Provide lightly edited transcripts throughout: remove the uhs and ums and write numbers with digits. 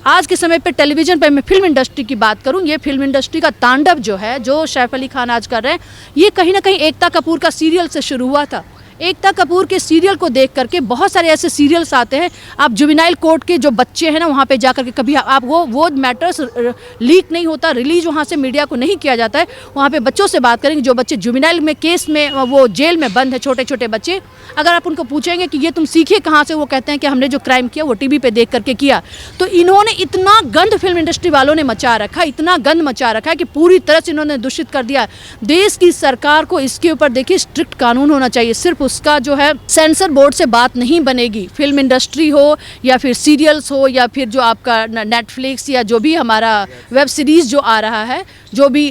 आज के समय पे टेलीविज़न पे मैं फिल्म इंडस्ट्री की बात करूं, ये फिल्म इंडस्ट्री का तांडव जो है, जो सैफ अली खान आज कर रहे हैं, ये कहीं ना कहीं एकता कपूर का सीरियल से शुरू हुआ था। एकता कपूर के सीरियल को देख करके बहुत सारे ऐसे सीरियल्स आते हैं, आप जुवेनाइल कोर्ट के जो बच्चे हैं ना, वहाँ पे जा करके कभी आप वो मैटर्स लीक नहीं होता, रिलीज वहाँ से मीडिया को नहीं किया जाता है। वहाँ पे बच्चों से बात करेंगे जो बच्चे जुवेनाइल में केस में वो जेल में बंद है, छोटे छोटे बच्चे, अगर आप उनको पूछेंगे कि ये तुम सीखे कहाँ से, वो कहते हैं कि हमने जो क्राइम किया वो टीवी पे देख करके किया। तो इन्होंने इतना गंद फिल्म इंडस्ट्री वालों ने मचा रखा, इतना गंद मचा रखा है कि पूरी तरह से इन्होंने दूषित कर दिया। देश की सरकार को इसके ऊपर देखिए स्ट्रिक्ट कानून होना चाहिए। सिर्फ उसका जो है सेंसर बोर्ड से बात नहीं बनेगी, फिल्म इंडस्ट्री हो या फिर सीरियल्स हो या फिर जो आपका नेटफ्लिक्स या जो भी हमारा वेब सीरीज़ जो आ रहा है, जो भी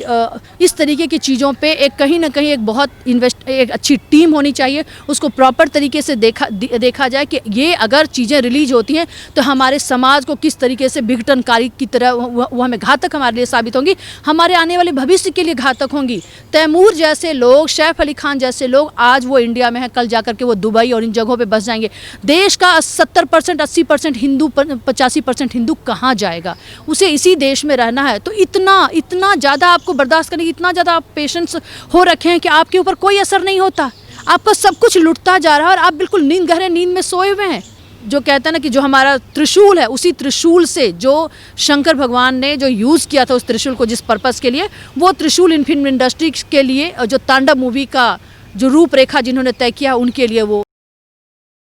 इस तरीके की चीज़ों पे एक कहीं ना कहीं एक अच्छी टीम होनी चाहिए, उसको प्रॉपर तरीके से देखा जाए कि ये अगर चीज़ें रिलीज होती हैं तो हमारे समाज को किस तरीके से विघटनकारी की तरह वो हमें घातक हमारे लिए साबित होंगी, हमारे आने वाले भविष्य के लिए घातक होंगी। तैमूर जैसे लोग, सैफ अली खान जैसे लोग आज वो इंडिया में हैं, कल जाकर के वो दुबई और इन जगहों पे बस जाएंगे। देश का 70% 80% हिंदू, 85% हिंदू कहाँ जाएगा? उसे इसी देश में रहना है। तो इतना ज़्यादा आपको बर्दाश्त करने की, इतना ज़्यादा आप पेशेंस हो रखे हैं कि आपके ऊपर कोई असर नहीं होता, आपका सब कुछ लुटता जा रहा है और आप बिल्कुल गहरे नींद में सोए हुए हैं। जो कहते हैं ना कि जो हमारा त्रिशूल है, उसी त्रिशूल से जो शंकर भगवान ने जो यूज़ किया था, उस त्रिशूल को जिस पर्पज़ के लिए, वो त्रिशूल इन फिल्म इंडस्ट्री के लिए, जो तांडव मूवी का जो रूपरेखा जिन्होंने तय किया, उनके लिए वो।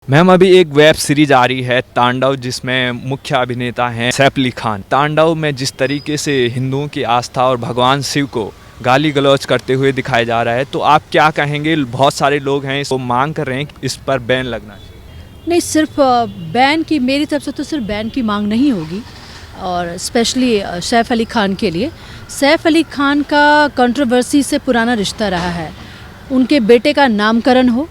मैम, अभी एक वेब सीरीज आ रही है तांडव, जिसमें मुख्य अभिनेता हैं सैफ अली खान। तांडव में जिस तरीके से हिंदुओं की आस्था और भगवान शिव को गाली गलौज करते हुए दिखाया जा रहा है, तो आप क्या कहेंगे? बहुत सारे लोग हैं इसको मांग कर रहे हैं कि इस पर बैन लगना चाहिए। नहीं, सिर्फ बैन की, मेरी तरफ से तो सिर्फ बैन की मांग नहीं होगी, और स्पेशली सैफ अली खान के लिए। सैफ अली खान का कंट्रोवर्सी से पुराना रिश्ता रहा है। उनके बेटे का नामकरण हो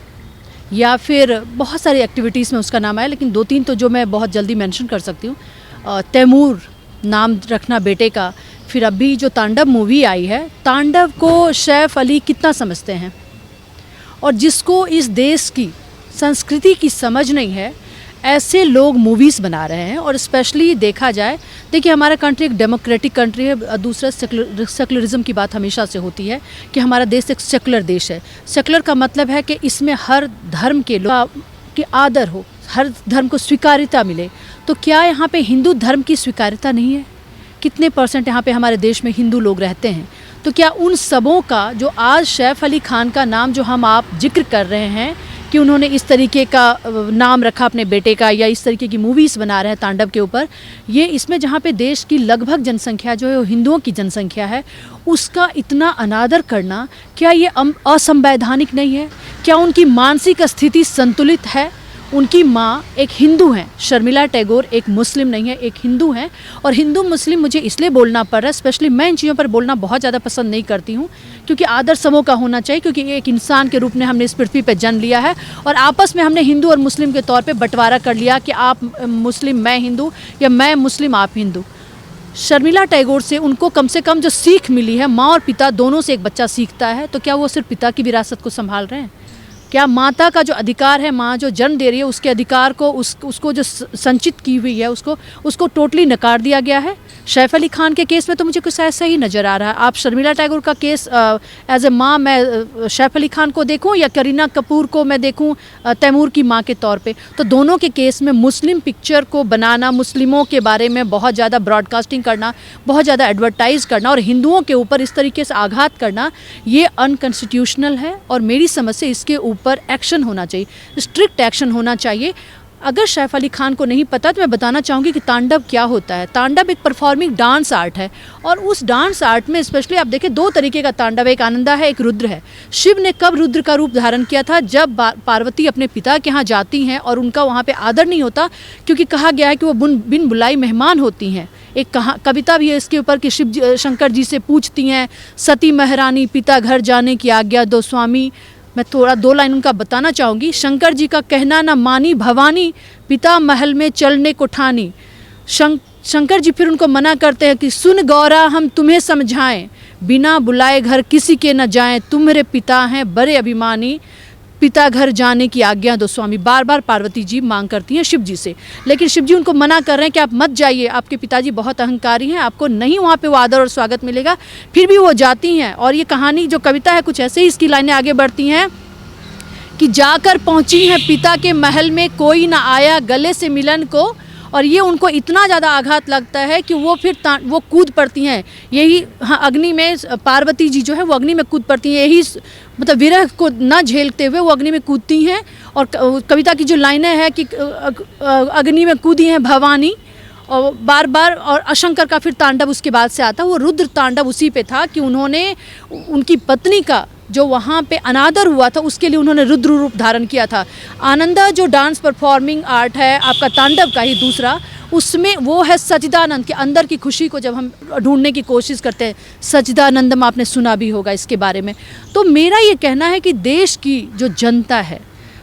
या फिर बहुत सारी एक्टिविटीज़ में उसका नाम आया, लेकिन 2-3 तो जो मैं बहुत जल्दी मेंशन कर सकती हूँ। तैमूर नाम रखना बेटे का, फिर अभी जो तांडव मूवी आई है, तांडव को सैफ अली कितना समझते हैं, और जिसको इस देश की संस्कृति की समझ नहीं है, ऐसे लोग मूवीज़ बना रहे हैं। और स्पेशली देखा जाए, देखिए हमारा कंट्री एक डेमोक्रेटिक कंट्री है, दूसरा सेकुलरिज्म की बात हमेशा से होती है कि हमारा देश एक सेकुलर देश है। सेकुलर का मतलब है कि इसमें हर धर्म के लोग की आदर हो, हर धर्म को स्वीकार्यता मिले। तो क्या यहाँ पे हिंदू धर्म की स्वीकार्यता नहीं है? कितने % यहाँ पे हमारे देश में हिंदू लोग रहते हैं? तो क्या उन सबों का, जो आज सैफ अली खान का नाम जो हम आप जिक्र कर रहे हैं कि उन्होंने इस तरीके का नाम रखा अपने बेटे का, या इस तरीके की मूवीज़ बना रहे हैं तांडव के ऊपर, ये इसमें जहाँ पे देश की लगभग जनसंख्या जो है वो हिंदुओं की जनसंख्या है, उसका इतना अनादर करना, क्या ये असंवैधानिक नहीं है? क्या उनकी मानसिक स्थिति संतुलित है? उनकी माँ एक हिंदू हैं, शर्मिला टैगोर एक मुस्लिम नहीं है, एक हिंदू हैं। और हिंदू मुस्लिम मुझे इसलिए बोलना पड़ रहा है, स्पेशली मैं इन चीज़ों पर बोलना बहुत ज़्यादा पसंद नहीं करती हूँ, क्योंकि आदर समों का होना चाहिए, क्योंकि एक इंसान के रूप में हमने इस पृथ्वी पर जन्म लिया है, और आपस में हमने हिंदू और मुस्लिम के तौर पर बंटवारा कर लिया कि आप मुस्लिम मैं हिंदू, या मैं मुस्लिम आप हिंदू। शर्मिला टैगोर से उनको कम से कम जो सीख मिली है, माँ और पिता दोनों से एक बच्चा सीखता है, तो क्या वो सिर्फ पिता की विरासत को संभाल रहे हैं? क्या माता का जो अधिकार है, माँ जो जन्म दे रही है, उसके अधिकार को, उसको जो संचित की हुई है, उसको टोटली नकार दिया गया है? सैफ अली खान के केस में तो मुझे कुछ ऐसा ही नज़र आ रहा है। आप शर्मिला टैगोर का केस एज ए माँ मैं सैफ अली खान को देखूं, या करीना कपूर को मैं देखूं तैमूर की माँ के तौर पे? तो दोनों के केस में मुस्लिम पिक्चर को बनाना, मुस्लिमों के बारे में बहुत ज़्यादा ब्रॉडकास्टिंग करना, बहुत ज़्यादा एडवर्टाइज़ करना और हिंदुओं के ऊपर इस तरीके से आघात करना, ये अनकॉन्स्टिट्यूशनल है। और मेरी समझ से इसके ऊपर एक्शन होना चाहिए, स्ट्रिक्ट एक्शन होना चाहिए। अगर सैफ अली खान को नहीं पता तो मैं बताना चाहूँगी कि तांडव क्या होता है। तांडव एक परफॉर्मिंग डांस आर्ट है, और उस डांस आर्ट में स्पेशली आप देखें 2 तरीके का तांडव है, एक आनंदा है, एक रुद्र है। शिव ने कब रुद्र का रूप धारण किया था? जब पार्वती अपने पिता के यहाँ जाती हैं और उनका वहाँ पे आदर नहीं होता, क्योंकि कहा गया है कि वो बिन बुलाई मेहमान होती हैं। एक कविता भी है इसके ऊपर कि शिव शंकर जी से पूछती हैं, सती महारानी पिता घर जाने की आज्ञा दो स्वामी। मैं थोड़ा 2 लाइन उनका बताना चाहूँगी। शंकर जी का कहना न मानी भवानी, पिता महल में चलने को ठानी। शंकर जी फिर उनको मना करते हैं कि सुन गौरा हम तुम्हें समझाएं, बिना बुलाए घर किसी के न जाएं, तुम्हारे पिता हैं बड़े अभिमानी। पिता घर जाने की आज्ञा दो स्वामी, बार बार पार्वती जी मांग करती हैं शिव जी से, लेकिन शिव जी उनको मना कर रहे हैं कि आप मत जाइए, आपके पिताजी बहुत अहंकारी हैं, आपको नहीं वहाँ पे वो आदर और स्वागत मिलेगा। फिर भी वो जाती हैं और ये कहानी जो कविता है कुछ ऐसे ही इसकी लाइनें आगे बढ़ती हैं कि जाकर पहुँची हैं पिता के महल में, कोई ना आया गले से मिलन को, और ये उनको इतना ज़्यादा आघात लगता है कि वो फिर वो कूद पड़ती हैं। यही हाँ, अग्नि में पार्वती जी जो है वो अग्नि में कूद पड़ती हैं, यही मतलब विरह को न झेलते हुए वो अग्नि में कूदती हैं। और कविता की जो लाइनें हैं कि अग्नि में कूदी हैं भवानी, और बार बार, और अशंकर का फिर तांडव उसके बाद से आता, वो रुद्र तांडव उसी पे था कि उन्होंने उनकी पत्नी का जो वहाँ पे अनादर हुआ था उसके लिए उन्होंने रुद्र रूप धारण किया था। आनंदा जो डांस परफॉर्मिंग आर्ट है आपका तांडव का ही दूसरा, उसमें वो है सच्चिदानंद के अंदर की खुशी को जब हम ढूंढने की कोशिश करते हैं। सच्चिदानंदम आपने सुना भी होगा इसके बारे में। तो मेरा ये कहना है कि देश की जो जनता है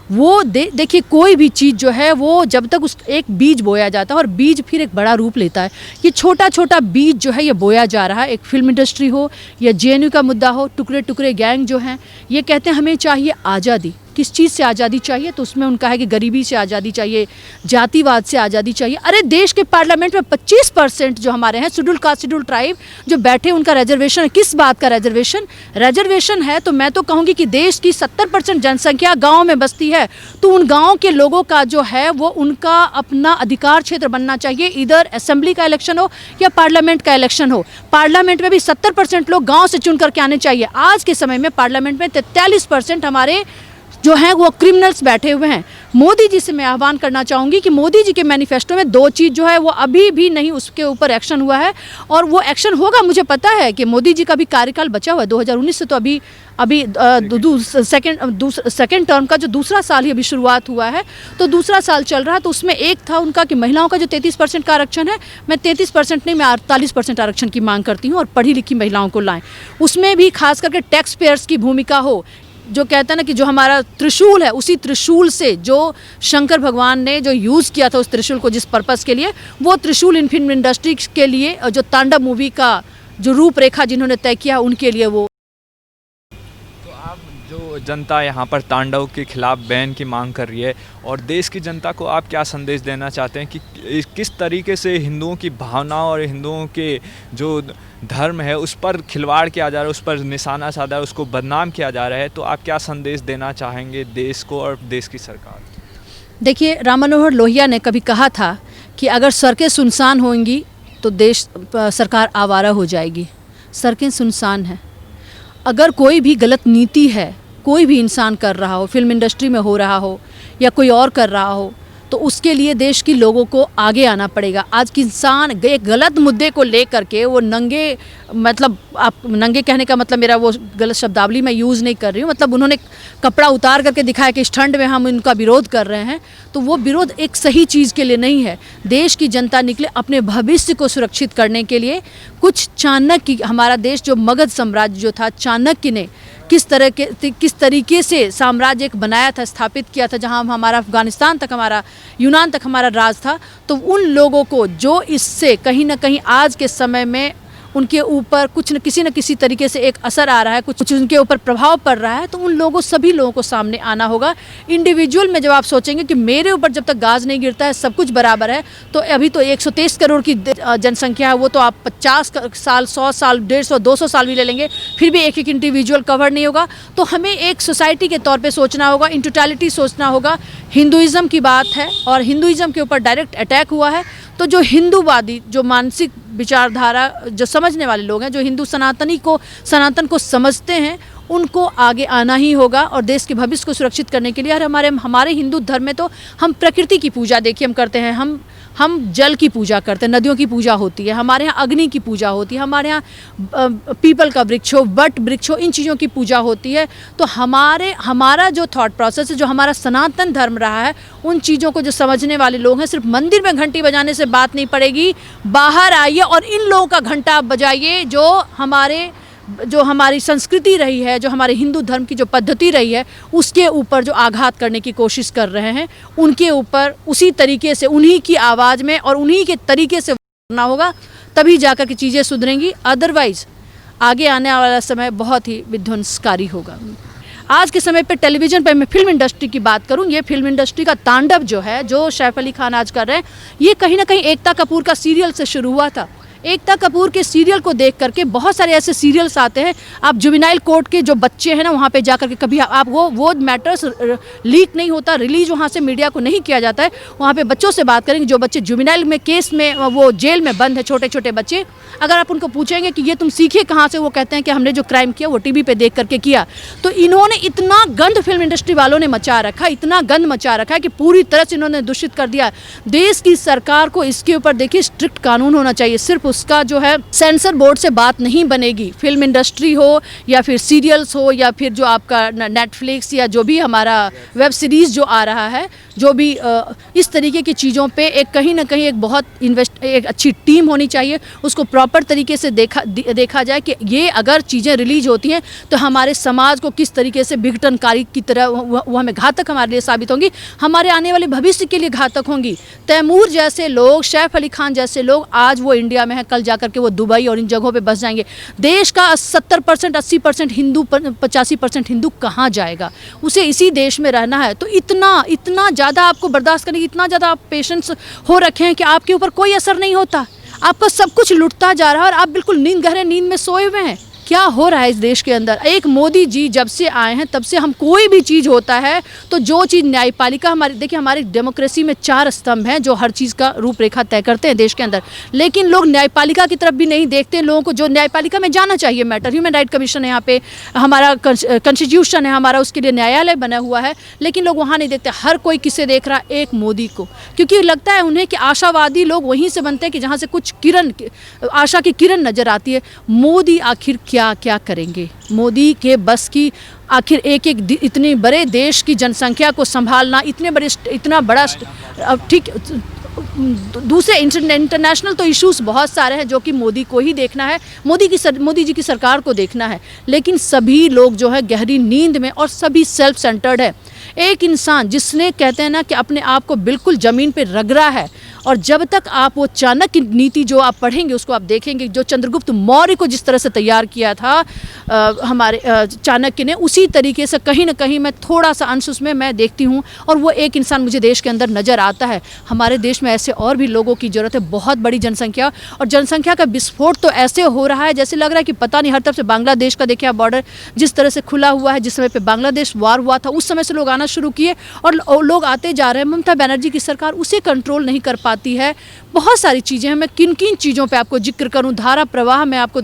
वो देखिए कोई भी चीज़ जो है वो जब तक उस एक बीज बोया जाता है और बीज फिर एक बड़ा रूप लेता है। ये छोटा छोटा बीज जो है ये बोया जा रहा है, एक फिल्म इंडस्ट्री हो या जेएनयू का मुद्दा हो, टुकड़े टुकड़े गैंग जो हैं ये कहते हैं हमें चाहिए आज़ादी। किस चीज़ से आज़ादी चाहिए? तो उसमें उनका है कि गरीबी से आज़ादी चाहिए, जातिवाद से आज़ादी चाहिए। अरे देश के पार्लियामेंट में 25% जो हमारे हैं शेड्यूल कास्ट शेड्यूल ट्राइब जो बैठे उनका रिजर्वेशन है। किस बात का रिजर्वेशन? रिजर्वेशन है तो मैं तो कहूँगी कि देश की 70% जनसंख्या गाँव में बसती है, तो उन गाँव के लोगों का जो है वो उनका अपना अधिकार क्षेत्र बनना चाहिए। इधर असेंबली का इलेक्शन हो या पार्लियामेंट का इलेक्शन हो, पार्लियामेंट में भी 70% लोग गाँव से चुन करके आने चाहिए। आज के समय में पार्लियामेंट में 43% हमारे जो हैं वो क्रिमिनल्स बैठे हुए हैं। मोदी जी से मैं आह्वान करना चाहूँगी कि मोदी जी के मैनिफेस्टो में 2 चीज़ जो है वो अभी भी नहीं उसके ऊपर एक्शन हुआ है, और वो एक्शन होगा। मुझे पता है कि मोदी जी का भी कार्यकाल बचा हुआ है 2019 से, तो अभी सेकेंड टर्म का जो दूसरा साल ही अभी शुरुआत हुआ है, तो दूसरा साल चल रहा है। तो उसमें एक था उनका कि महिलाओं का जो 33% का आरक्षण है, मैं 33% नहीं, मैं 48% आरक्षण की मांग करती हूँ और पढ़ी लिखी महिलाओं को लाएं। उसमें भी खास करके टैक्स पेयर्स की भूमिका हो। जो कहता है ना कि जो हमारा त्रिशूल है, उसी त्रिशूल से जो शंकर भगवान ने जो यूज़ किया था उस त्रिशूल को जिस पर्पस के लिए, वो त्रिशूल इन फिल्म इंडस्ट्री के लिए, जो तांडव मूवी का जो रूपरेखा जिन्होंने तय किया उनके लिए वो। तो आप जो जनता यहाँ पर तांडव के खिलाफ बैन की मांग कर रही है, और देश की जनता को आप क्या संदेश देना चाहते हैं कि किस तरीके से हिंदुओं की भावनाओं और हिंदुओं के जो धर्म है उस पर खिलवाड़ किया जा रहा है, उस पर निशाना साधा है, उसको बदनाम किया जा रहा है? तो आप क्या संदेश देना चाहेंगे देश को और देश की सरकार? देखिए, राम मनोहर लोहिया ने कभी कहा था कि अगर सड़कें सुनसान होंगी तो देश सरकार आवारा हो जाएगी। सड़कें सुनसान हैं। अगर कोई भी गलत नीति है, कोई भी इंसान कर रहा हो, फिल्म इंडस्ट्री में हो रहा हो या कोई और कर रहा हो, तो उसके लिए देश के लोगों को आगे आना पड़ेगा। आज की इंसान एक गलत मुद्दे को लेकर के वो नंगे, मतलब आप नंगे कहने का मतलब मेरा वो गलत शब्दावली मैं यूज़ नहीं कर रही हूँ, मतलब उन्होंने कपड़ा उतार करके दिखाया कि इस ठंड में हम इनका विरोध कर रहे हैं, तो वो विरोध एक सही चीज़ के लिए नहीं है। देश की जनता निकले अपने भविष्य को सुरक्षित करने के लिए। कुछ चाणक्य, हमारा देश जो मगध साम्राज्य जो था, चाणक्य ने किस तरीके से साम्राज्य एक बनाया था, स्थापित किया था, जहां हमारा अफगानिस्तान तक, हमारा यूनान तक हमारा राज था। तो उन लोगों को जो इससे कहीं ना कहीं आज के समय में उनके ऊपर कुछ न किसी तरीके से एक असर आ रहा है, कुछ उनके ऊपर प्रभाव पड़ रहा है, तो उन लोगों सभी लोगों को सामने आना होगा। इंडिविजुअल में जब आप सोचेंगे कि मेरे ऊपर जब तक गाज नहीं गिरता है सब कुछ बराबर है, तो अभी तो 123 करोड़ की जनसंख्या है, वो तो आप 50 साल, 100 साल, 150, 200 साल भी ले लेंगे, फिर भी एक एक इंडिविजुअल कवर नहीं होगा। तो हमें एक सोसाइटी के तौर पर सोचना होगा, इन टोटलिटी सोचना होगा। हिंदुज़म की बात है और हिंदुज़म के ऊपर डायरेक्ट अटैक हुआ है, तो जो हिंदूवादी, जो मानसिक विचारधारा जो समझने वाले लोग हैं, जो हिंदू सनातन को समझते हैं, उनको आगे आना ही होगा और देश के भविष्य को सुरक्षित करने के लिए। और हमारे हिंदू धर्म में तो हम प्रकृति की पूजा देखिए हम करते हैं, हम जल की पूजा करते हैं, नदियों की पूजा होती है, हमारे यहाँ अग्नि की पूजा होती है, हमारे यहाँ पीपल का वृक्ष हो, वट वृक्ष हो, इन चीज़ों की पूजा होती है। तो हमारा जो थॉट प्रोसेस है, जो हमारा सनातन धर्म रहा है, उन चीज़ों को जो समझने वाले लोग हैं, सिर्फ मंदिर में घंटी बजाने से बात नहीं पड़ेगी। बाहर आइए और इन लोगों का घंटा बजाइए जो हमारी संस्कृति रही है, जो हमारे हिंदू धर्म की जो पद्धति रही है, उसके ऊपर जो आघात करने की कोशिश कर रहे हैं, उनके ऊपर उसी तरीके से, उन्हीं की आवाज़ में और उन्हीं के तरीके से करना होगा, तभी जाकर के चीज़ें सुधरेंगी। अदरवाइज़ आगे आने वाला समय बहुत ही विध्वंसकारी होगा। आज के समय पे टेलीविज़न पे मैं फिल्म इंडस्ट्री की बात करूं, ये फिल्म इंडस्ट्री का तांडव जो है, जो सैफ अली खान आज कर रहे हैं, ये कहीं ना कहीं एकता कपूर का सीरियल से शुरू हुआ था। एकता कपूर के सीरियल को देख करके बहुत सारे ऐसे सीरियल्स आते हैं, आप जुवेनाइल कोर्ट के जो बच्चे हैं ना, वहाँ पे जा करके कभी आप वो मैटर्स लीक नहीं होता, रिलीज वहाँ से मीडिया को नहीं किया जाता है। वहाँ पे बच्चों से बात करेंगे जो बच्चे जुवेनाइल में केस में वो जेल में बंद है, छोटे छोटे बच्चे, अगर आप उनको पूछेंगे कि ये तुम सीखे कहाँ से, वो कहते हैं कि हमने जो क्राइम किया वो टीवी पे देख करके किया। तो इन्होंने इतना गंद फिल्म इंडस्ट्री वालों ने मचा रखा, इतना गंद मचा रखा है कि पूरी तरह से इन्होंने दूषित कर दिया। देश की सरकार को इसके ऊपर देखिए स्ट्रिक्ट कानून होना चाहिए। सिर्फ उसका जो है सेंसर बोर्ड से बात नहीं बनेगी। फिल्म इंडस्ट्री हो या फिर सीरियल्स हो या फिर जो आपका नेटफ्लिक्स या जो भी हमारा वेब सीरीज़ जो आ रहा है, जो भी इस तरीके की चीज़ों पे एक कहीं ना कहीं एक अच्छी टीम होनी चाहिए, उसको प्रॉपर तरीके से देखा जाए कि ये अगर चीज़ें रिलीज होती हैं तो हमारे समाज को किस तरीके से विघटनकारी की तरह वो हमें घातक हमारे लिए साबित होंगी, हमारे आने वाले भविष्य के लिए घातक होंगी। तैमूर जैसे लोग, सैफ अली खान जैसे लोग आज वो इंडिया में हैं, कल जाकर के वो दुबई और इन जगहों पे बस जाएंगे। देश का 70% 80% हिंदू, 85% हिंदू कहाँ जाएगा? उसे इसी देश में रहना है। तो इतना ज़्यादा आपको बर्दाश्त करने की, इतना ज़्यादा आप पेशेंस हो रखे हैं कि आपके ऊपर कोई असर नहीं होता, आपका सब कुछ लुटता जा रहा है और आप बिल्कुल गहरे नींद में सोए हुए हैं। क्या हो रहा है इस देश के अंदर? एक मोदी जी जब से आए हैं तब से हम कोई भी चीज़ होता है तो जो चीज़ न्यायपालिका हमारी, देखिए हमारी डेमोक्रेसी में 4 स्तंभ हैं जो हर चीज़ का रूपरेखा तय करते हैं देश के अंदर, लेकिन लोग न्यायपालिका की तरफ भी नहीं देखते। लोगों को जो न्यायपालिका में जाना चाहिए मैटर, ह्यूमन राइट कमीशन है यहाँ पे, हमारा कॉन्स्टिट्यूशन है हमारा, उसके लिए न्यायालय बना हुआ है, लेकिन लोग वहाँ नहीं देखते। हर कोई किसे देख रहा है? एक मोदी को, क्योंकि लगता है उन्हें कि आशावादी लोग वहीं से बनते हैं कि जहाँ से कुछ किरण, आशा की किरण नज़र आती है। मोदी आखिर क्या क्या करेंगे? मोदी के बस की आखिर एक इतने बड़े देश की जनसंख्या को संभालना, इतना बड़ा, ठीक, दूसरे इंटरनेशनल तो इश्यूज बहुत सारे हैं जो कि मोदी को ही देखना है, मोदी जी की सरकार को देखना है, लेकिन सभी लोग जो है गहरी नींद में और सभी सेल्फ सेंटर्ड है। एक इंसान जिसने, कहते हैं ना कि अपने आप को बिल्कुल ज़मीन पे रगड़ा है, और जब तक आप वो चाणक्य नीति जो आप पढ़ेंगे उसको आप देखेंगे, जो चंद्रगुप्त मौर्य को जिस तरह से तैयार किया था हमारे चाणक्य ने, उसी तरीके से कहीं ना कहीं मैं थोड़ा सा अंश उसमें मैं देखती हूँ, और वो एक इंसान मुझे देश के अंदर नज़र आता है। हमारे देश में ऐसे और भी लोगों की ज़रूरत है, बहुत बड़ी जनसंख्या, और जनसंख्या का विस्फोट तो ऐसे हो रहा है जैसे लग रहा है कि पता नहीं, हर तरफ से बांग्लादेश का देखिए आप बॉर्डर जिस तरह से खुला हुआ है, जिस समय पे बांग्लादेश वार हुआ था उस समय से लोग आना शुरू किए और लोग आते जा रहे हैं। ममता बनर्जी की सरकार उसे कंट्रोल नहीं कर पाती है। बहुत सारी चीज़ें हैं, मैं किन किन चीज़ों पे आपको जिक्र करूं, धारा प्रवाह मैं आपको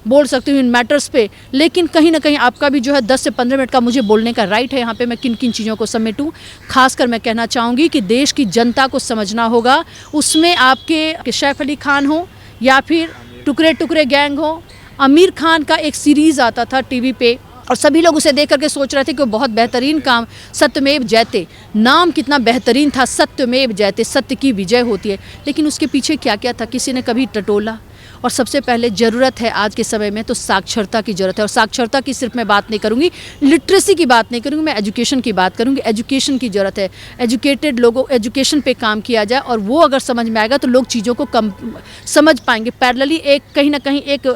बोल सकती हूँ इन मैटर्स पे, लेकिन कहीं ना कहीं आपका भी जो है 10 से 15 मिनट का मुझे बोलने का राइट है। यहाँ पे मैं किन किन चीज़ों को समेटूं, खासकर मैं कहना चाहूँगी कि देश की जनता को समझना होगा। उसमें आपके सैफ अली खान हो या फिर टुकड़े टुकड़े गैंग हो, आमिर खान का एक सीरीज़ आता था टीवी पे और सभी लोग उसे देख करके सोच रहे थे कि वो बहुत बेहतरीन काम, सत्यमेव जयते, नाम कितना बेहतरीन था, सत्यमेव जयते, सत्य की विजय होती है, लेकिन उसके पीछे क्या क्या था किसी ने कभी टटोला? और सबसे पहले ज़रूरत है आज के समय में तो साक्षरता की ज़रूरत है, और साक्षरता की सिर्फ मैं बात नहीं करूँगी, लिटरेसी की बात नहीं करूँगी, मैं एजुकेशन की बात करूँगी। एजुकेशन की ज़रूरत है, एजुकेटेड लोगों, एजुकेशन पे काम किया जाए, और वो अगर समझ में आएगा तो लोग चीज़ों को कम समझ पाएंगे। पैरेलली एक कहीं ना कहीं एक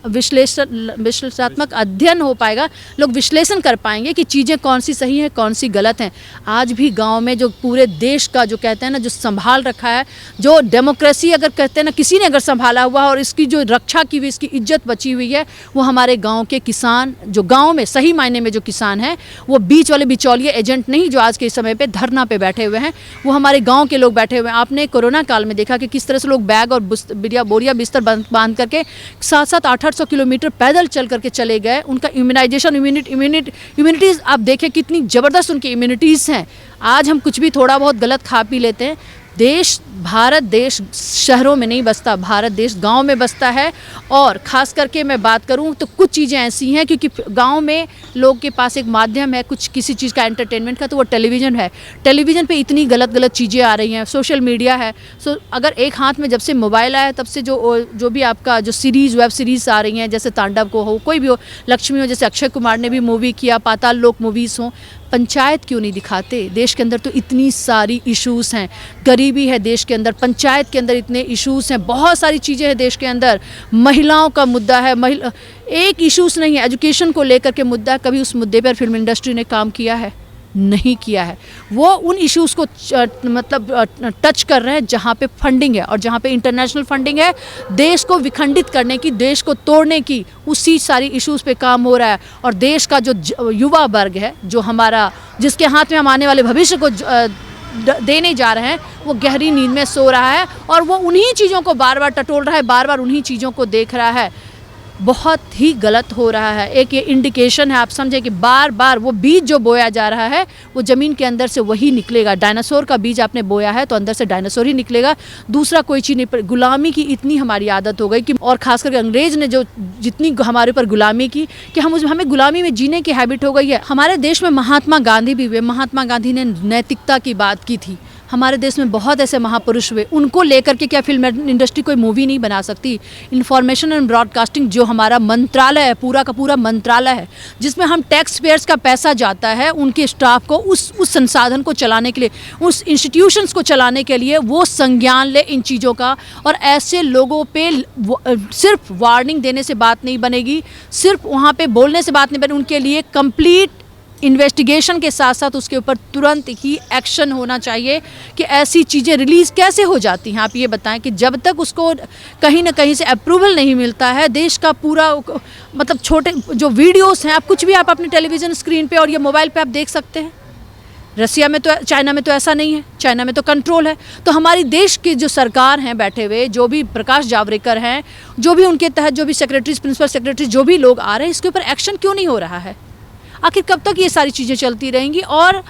विश्लेषणात्मक अध्ययन हो पाएगा, लोग विश्लेषण कर पाएंगे कि चीज़ें कौन सी सही हैं कौन सी गलत हैं। आज भी गाँव में जो पूरे देश का जो कहते हैं ना, जो संभाल रखा है, जो डेमोक्रेसी अगर कहते हैं ना किसी ने अगर संभाला हुआ और की जो रक्षा की हुई, इसकी इज्जत बची हुई है, वो हमारे गांव के किसान, जो गांव में सही मायने में जो किसान हैं, वो बीच वाले बिचौलिए एजेंट नहीं जो आज के समय पे धरना पे बैठे हुए हैं, वो हमारे गांव के लोग बैठे हुए हैं। आपने कोरोना काल में देखा कि किस तरह से लोग बैग और बोरिया बिस्तर बांध करके 700 800 किलोमीटर पैदल चल करके चले गए। उनका इम्यूनाइजेशन, इम्यूनिटीज़ आप देखें कितनी ज़बरदस्त उनकी इम्यूनिटीज़ हैं। आज हम कुछ भी थोड़ा बहुत गलत खा पी लेते हैं। देश, भारत देश शहरों में नहीं बसता, भारत देश गांव में बसता है। और ख़ास करके मैं बात करूं तो कुछ चीज़ें ऐसी हैं, क्योंकि गांव में लोग के पास एक माध्यम है कुछ किसी चीज़ का एंटरटेनमेंट का, तो वो टेलीविज़न है। टेलीविज़न पे इतनी गलत चीज़ें आ रही हैं, सोशल मीडिया है। अगर एक हाथ में जब से मोबाइल आया तब से जो भी आपका जो सीरीज़, वेब सीरीज़ आ रही हैं, जैसे तांडव को हो, कोई भी हो, लक्ष्मी हो, जैसे अक्षय कुमार ने भी मूवी किया, पाताल लोक मूवीज़ हों, पंचायत क्यों नहीं दिखाते? देश के अंदर तो इतनी सारी इश्यूज़ हैं, गरीबी है देश के अंदर, पंचायत के अंदर इतने इश्यूज़ हैं, बहुत सारी चीज़ें हैं देश के अंदर, महिलाओं का मुद्दा है, महिला एक इश्यूज़ नहीं है, एजुकेशन को लेकर के मुद्दा है। कभी उस मुद्दे पर फिल्म इंडस्ट्री ने काम किया है? नहीं किया है। वो उन इश्यूज़ को मतलब टच कर रहे हैं जहाँ पे फंडिंग है, और जहाँ पे इंटरनेशनल फंडिंग है, देश को विखंडित करने की, देश को तोड़ने की, उसी सारी इश्यूज़ पे काम हो रहा है। और देश का जो युवा वर्ग है, जो हमारा, जिसके हाथ में हम आने वाले भविष्य को देने जा रहे हैं, वो गहरी नींद में सो रहा है और वो उन्हीं चीज़ों को बार बार टटोल रहा है, बार बार उन्हीं चीज़ों को देख रहा है। बहुत ही गलत हो रहा है। एक ये इंडिकेशन है, आप समझे, कि बार बार वो बीज जो बोया जा रहा है वो ज़मीन के अंदर से वही निकलेगा। डायनासोर का बीज आपने बोया है तो अंदर से डायनासोर ही निकलेगा, दूसरा कोई चीज़ नहीं। गुलामी की इतनी हमारी आदत हो गई कि, और ख़ास करके अंग्रेज़ ने जो जितनी हमारे ऊपर गुलामी की कि हमें गुलामी में जीने की हैबिट हो गई है। हमारे देश में महात्मा गांधी भी हुए, महात्मा गांधी ने नैतिकता की बात की थी। हमारे देश में बहुत ऐसे महापुरुष हुए, उनको लेकर के क्या फिल्म इंडस्ट्री कोई मूवी नहीं बना सकती? इंफॉर्मेशन एंड ब्रॉडकास्टिंग जो हमारा मंत्रालय है, पूरा का पूरा मंत्रालय है, जिसमें हम टैक्स पेयर्स का पैसा जाता है उनके स्टाफ को, उस संसाधन को चलाने के लिए, उस इंस्टीट्यूशंस को चलाने के लिए, वो संज्ञान ले इन चीज़ों का। और ऐसे लोगों पे सिर्फ वार्निंग देने से बात नहीं बनेगी, सिर्फ वहाँ पे बोलने से बात नहीं बनेगी, उनके लिए कंप्लीट इन्वेस्टिगेशन के साथ साथ उसके ऊपर तुरंत ही एक्शन होना चाहिए कि ऐसी चीज़ें रिलीज़ कैसे हो जाती हैं। आप ये बताएं कि जब तक उसको कहीं ना कहीं से अप्रूवल नहीं मिलता है, देश का पूरा मतलब छोटे जो वीडियोस हैं, आप कुछ भी आप अपने टेलीविज़न स्क्रीन पे और ये मोबाइल पे आप देख सकते हैं। रसिया में तो, चाइना में तो ऐसा नहीं है, चाइना में तो कंट्रोल है। तो हमारी देश के जो सरकार हैं बैठे हुए, जो भी प्रकाश जावड़ेकर हैं, जो भी उनके तहत जो भी सेक्रेटरीज, प्रिंसिपल सेक्रेटरी, जो भी लोग आ रहे हैं, इसके ऊपर एक्शन क्यों नहीं हो रहा है? आखिर कब तक ये सारी चीज़ें चलती रहेंगी? और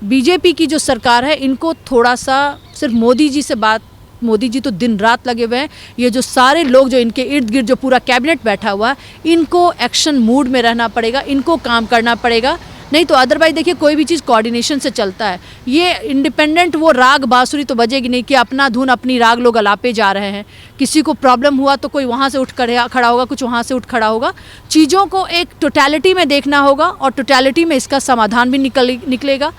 बीजेपी की जो सरकार है, इनको थोड़ा सा सिर्फ मोदी जी से बात, मोदी जी तो दिन रात लगे हुए हैं, ये जो सारे लोग जो इनके इर्द गिर्द जो पूरा कैबिनेट बैठा हुआ है, इनको एक्शन मूड में रहना पड़ेगा, इनको काम करना पड़ेगा। नहीं तो अदरवाइज देखिए, कोई भी चीज़ कोऑर्डिनेशन से चलता है। ये इंडिपेंडेंट वो राग बांसुरी तो बजेगी नहीं कि अपना धुन अपनी राग लोग अलापे जा रहे हैं। किसी को प्रॉब्लम हुआ तो कोई वहाँ से उठ खड़ा होगा, कुछ वहाँ से उठ खड़ा होगा। चीज़ों को एक टोटलिटी में देखना होगा और टोटलिटी में इसका समाधान भी निकलेगा।